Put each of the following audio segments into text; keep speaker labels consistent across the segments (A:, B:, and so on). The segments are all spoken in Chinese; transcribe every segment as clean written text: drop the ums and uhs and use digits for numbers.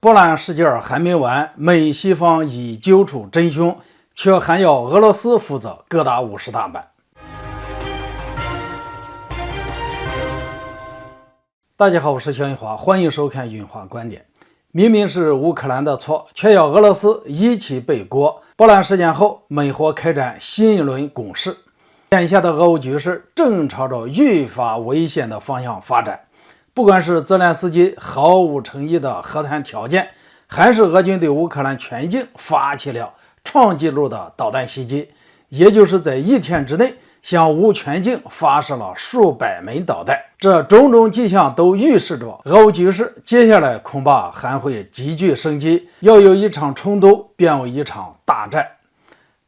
A: 波兰事件还没完，美西方已揪出真凶，却还要俄罗斯负责各打50大板。大家好，我是肖云华，欢迎收看云华观点。明明是乌克兰的错，却要俄罗斯一起背锅。波兰事件后，美国开展新一轮攻势，眼下的俄乌局势正朝着愈发危险的方向发展。不管是泽连斯基毫无诚意的和谈条件，还是俄军对乌克兰全境发起了创纪录的导弹袭击，也就是在1天之内向乌全境发射了数百枚导弹，这种种迹象都预示着俄乌局势接下来恐怕还会急剧升级，要由一场冲突变为一场大战。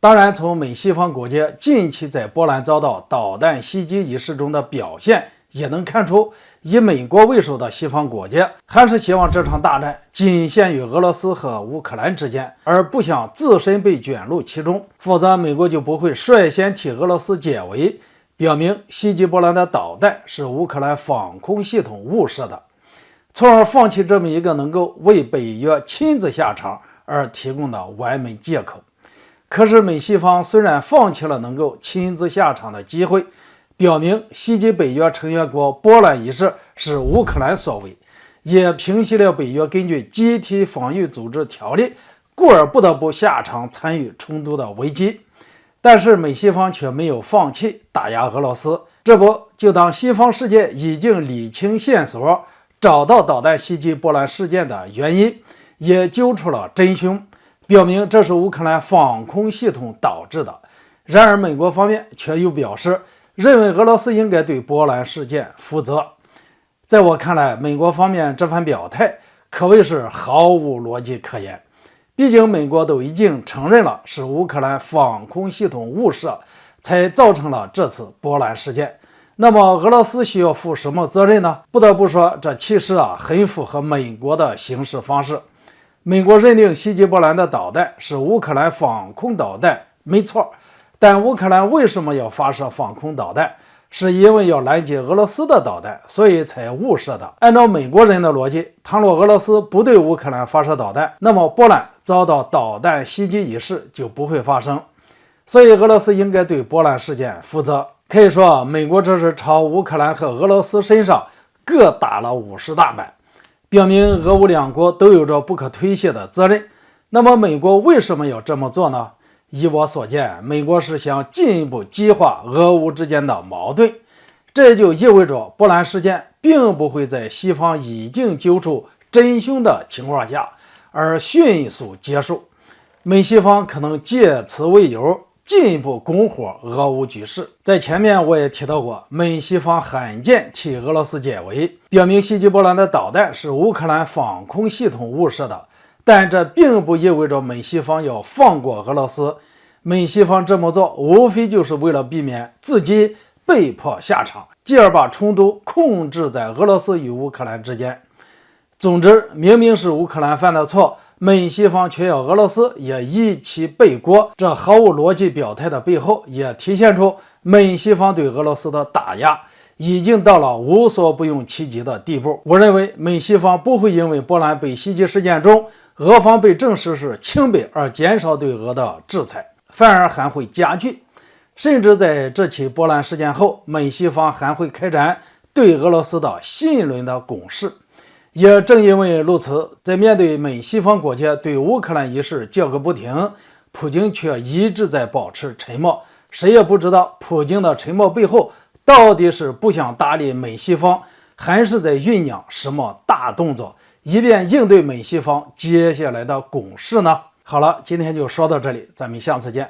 A: 当然，从美西方国家近期在波兰遭到导弹袭击一事中的表现也能看出，以美国为首的西方国家还是希望这场大战仅限于俄罗斯和乌克兰之间，而不想自身被卷入其中，否则美国就不会率先替俄罗斯解围，表明袭击波兰的导弹是乌克兰防空系统误射的，从而放弃这么一个能够为北约亲自下场而提供的完美借口。可是美西方虽然放弃了能够亲自下场的机会，表明袭击北约成员国波兰一事是乌克兰所为，也平息了北约根据集体防御组织条例故而不得不下场参与冲突的危机。但是美西方却没有放弃打压俄罗斯，这不就当西方世界已经理清线索，找到导弹袭击波兰事件的原因，也揪出了真凶，表明这是乌克兰防空系统导致的。然而美国方面却又表示认为俄罗斯应该对波兰事件负责。在我看来，美国方面这番表态可谓是毫无逻辑可言。毕竟美国都已经承认了是乌克兰防空系统误射才造成了这次波兰事件，那么俄罗斯需要负什么责任呢？不得不说，这其实很符合美国的行事方式。美国认定袭击波兰的导弹是乌克兰防空导弹没错，但乌克兰为什么要发射防空导弹？是因为要拦截俄罗斯的导弹，所以才误射的。按照美国人的逻辑，倘若俄罗斯不对乌克兰发射导弹，那么波兰遭到导弹袭击一事就不会发生。所以俄罗斯应该对波兰事件负责。可以说，美国这是朝乌克兰和俄罗斯身上各打了50大板，表明俄乌两国都有着不可推卸的责任。那么美国为什么要这么做呢？依我所见，美国是想进一步激化俄乌之间的矛盾，这就意味着波兰事件并不会在西方已经揪出真凶的情况下而迅速结束。美西方可能借此为由进一步拱火俄乌局势。在前面我也提到过，美西方罕见替俄罗斯解围，表明袭击波兰的导弹是乌克兰防空系统误射的，但这并不意味着美西方要放过俄罗斯。美西方这么做无非就是为了避免自己被迫下场，继而把冲突控制在俄罗斯与乌克兰之间。总之，明明是乌克兰犯的错，美西方却要俄罗斯也一起背锅，这毫无逻辑表态的背后也体现出美西方对俄罗斯的打压已经到了无所不用其极的地步。我认为美西方不会因为波兰被袭击事件中俄方被证实是清北而减少对俄的制裁，反而还会加剧。甚至在这起波兰事件后，美西方还会开展对俄罗斯的新一轮的攻势。也正因为如此，在面对美西方国家对乌克兰一事叫个不停，普京却一直在保持沉默。谁也不知道普京的沉默背后到底是不想搭理美西方，还是在酝酿什么大动作，以便应对美西方接下来的攻势呢？好了，今天就说到这里，咱们下次见。